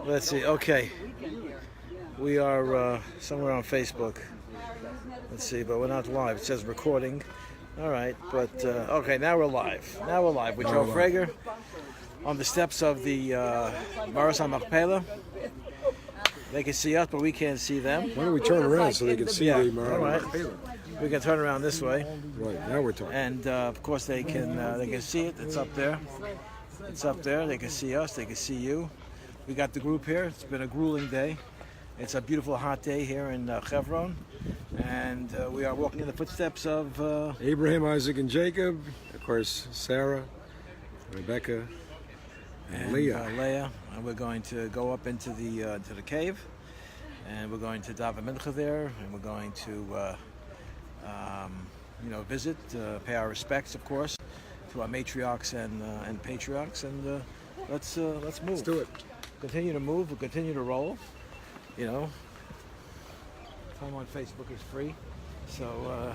Let's see. Okay. We are somewhere on Facebook. Let's see, but we're not live. It says recording. All right, but okay, now we're live. Now we're live with Joe Frager on the steps of the Maarat HaMachpela. They can see us, but we can't see them. Why don't we turn around so they can see the Maarat HaMachpela? We can turn around this way. Right, now we're talking. And of course they can see it. It's up there. It's up there. They can see us. They can see you. We got the group here. It's been a grueling day. It's a beautiful hot day here in Hebron, and we are walking in the footsteps of Abraham, Isaac, and Jacob. Of course, Sarah, Rebecca, and Leah. And we're going to go up into the cave, and we're going to daven mincha there, and we're going to visit, pay our respects, of course, to our matriarchs and patriarchs, and let's move. Let's do it. Continue to move. We'll continue to roll. You know, time on Facebook is free, so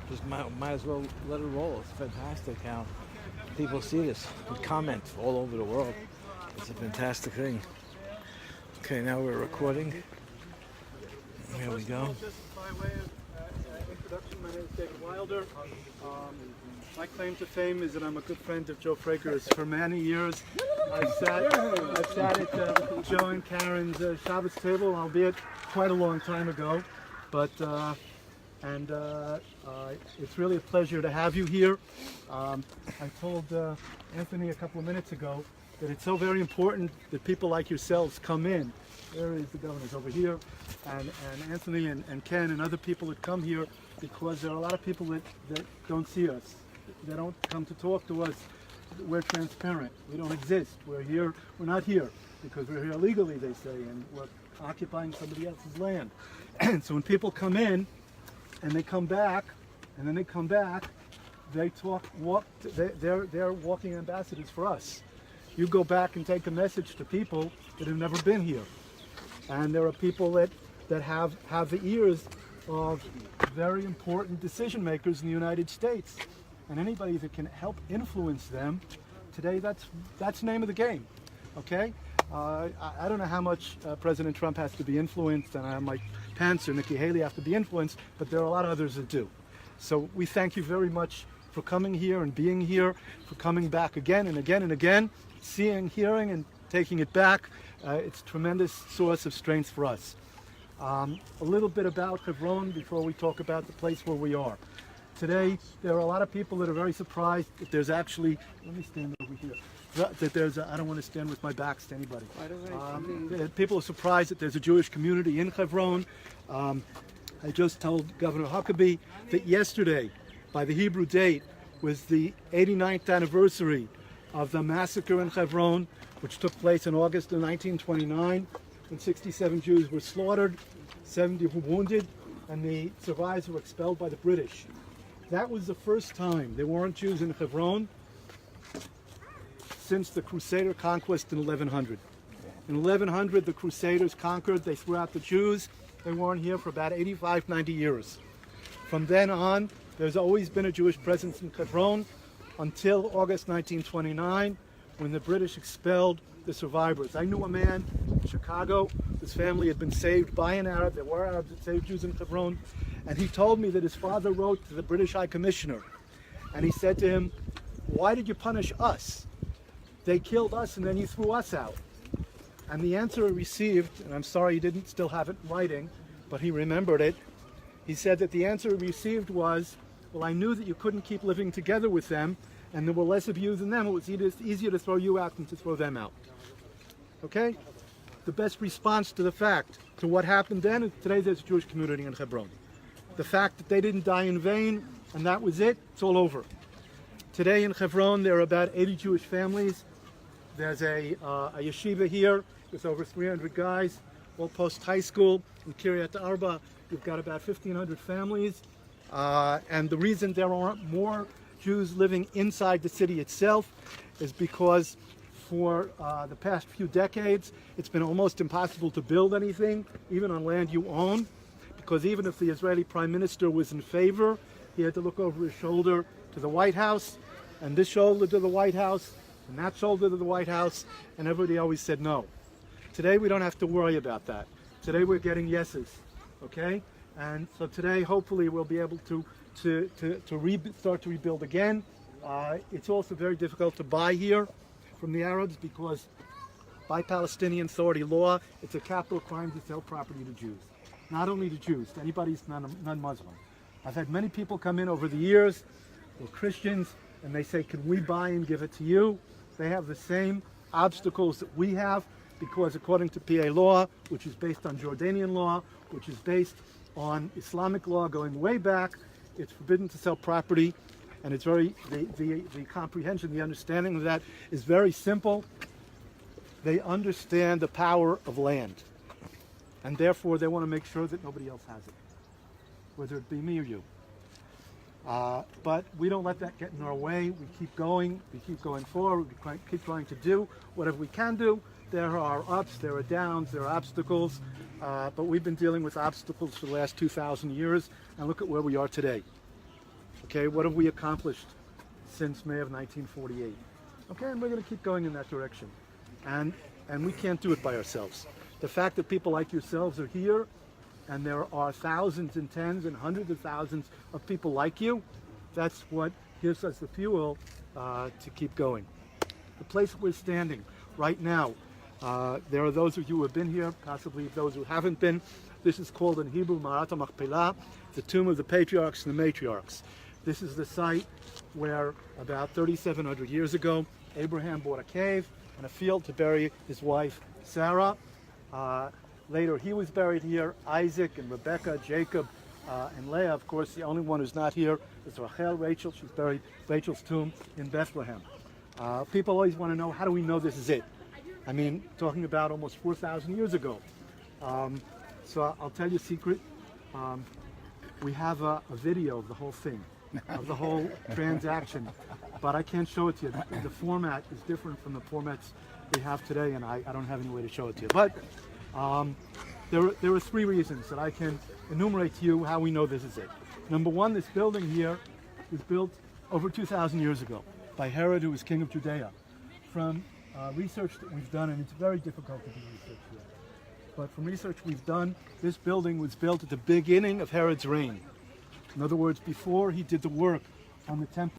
just might as well let it roll. It's fantastic how people see this and comment all over the world. It's a fantastic thing. Okay, now we're recording. Here we go. Just by way of introduction, my name is David Wilder. My claim to fame is that I'm a good friend of Joe Frager's for many years. I've sat at Joe and Karen's Shabbos table, albeit quite a long time ago. But it's really a pleasure to have you here. I told Anthony a couple of minutes ago that it's so very important that people like yourselves come in. There is the governor's over here, and Anthony and Ken and other people that come here because there are a lot of people that don't see us. They don't come to talk to us. We're transparent. We don't exist. We're here. We're not here because we're here illegally, they say, and we're occupying somebody else's land. And so when people come in and they come back, and then they come back, they they're walking ambassadors for us. You go back and take a message to people that have never been here. And there are people that have the ears of very important decision makers in the United States. And anybody that can help influence them, today that's the name of the game, okay? I don't know how much President Trump has to be influenced, and Mike Pence or Nikki Haley have to be influenced, but there are a lot of others that do. So we thank you very much for coming here and being here, for coming back again and again and again, seeing, hearing, and taking it back. It's a tremendous source of strength for us. A little bit about Hebron before we talk about the place where we are. Today, there are a lot of people that are very surprised that there's actually, let me stand over here, that there's I don't want to stand with my backs to anybody. People are surprised that there's a Jewish community in Hebron. I just told Governor Huckabee that yesterday, by the Hebrew date, was the 89th anniversary of the massacre in Hebron, which took place in August of 1929, when 67 Jews were slaughtered, 70 were wounded, and the survivors were expelled by the British. That was the first time there weren't Jews in Hebron since the Crusader conquest in 1100. In 1100, the Crusaders conquered, they threw out the Jews. They weren't here for about 85, 90 years. From then on, there's always been a Jewish presence in Hebron until August 1929, when the British expelled the survivors. I knew a man in Chicago, his family had been saved by an Arab. There were Arabs that saved Jews in Hebron. And he told me that his father wrote to the British High Commissioner. And he said to him, why did you punish us? They killed us and then you threw us out. And the answer he received, and I'm sorry he didn't still have it in writing, but he remembered it. He said that the answer he received was, well, I knew that you couldn't keep living together with them, and there were less of you than them. It was easier to throw you out than to throw them out. Okay? The best response to the fact, to what happened then, is today there's a Jewish community in Hebron. The fact that they didn't die in vain, and that was it, it's all over. Today in Hebron, there are about 80 Jewish families. There's a yeshiva here with over 300 guys, all post high school. In Kiryat Arba, we've got about 1,500 families. And the reason there aren't more Jews living inside the city itself is because for the past few decades, it's been almost impossible to build anything, even on land you own. Because even if the Israeli Prime Minister was in favor, he had to look over his shoulder to the White House, and this shoulder to the White House from that shoulder to the White House, and everybody always said no. Today we don't have to worry about that. Today we're getting yeses, okay? And so today hopefully we'll be able to start to rebuild again. It's also very difficult to buy here from the Arabs because by Palestinian Authority law, it's a capital crime to sell property to Jews. Not only to Jews, to anybody who's non-Muslim. I've had many people come in over the years, they're Christians, and they say, can we buy and give it to you? They have the same obstacles that we have because according to PA law, which is based on Jordanian law, which is based on Islamic law going way back, it's forbidden to sell property, and it's very, the comprehension, the understanding of that is very simple. They understand the power of land, and therefore they want to make sure that nobody else has it, whether it be me or you. But we don't let that get in our way. We keep going forward, we keep trying to do whatever we can do. There are ups, there are downs, there are obstacles, but we've been dealing with obstacles for the last 2,000 years, and look at where we are today. Okay, what have we accomplished since May of 1948? Okay, and we're going to keep going in that direction. And we can't do it by ourselves. The fact that people like yourselves are here, and there are thousands and tens and hundreds of thousands of people like you, that's what gives us the fuel to keep going. The place we're standing right now, there are those of you who have been here, possibly those who haven't been. This is called in Hebrew Maarat HaMachpela, the tomb of the Patriarchs and the Matriarchs. This is the site where about 3,700 years ago, Abraham bought a cave and a field to bury his wife Sarah. Later he was buried here, Isaac and Rebecca, Jacob and Leah. Of course, the only one who's not here is Rachel. She's buried Rachel's tomb in Bethlehem. People always want to know, how do we know this is it? I mean, talking about almost 4,000 years ago. So I'll tell you a secret. We have a video of the whole thing, of the whole transaction, but I can't show it to you. The format is different from the formats we have today, and I don't have any way to show it to you. But there are three reasons that I can enumerate to you how we know this is it. Number one, this building here was built over 2,000 years ago by Herod, who was king of Judea. From research that we've done, and it's very difficult to do research here, but from research we've done, this building was built at the beginning of Herod's reign. In other words, before he did the work on the temple.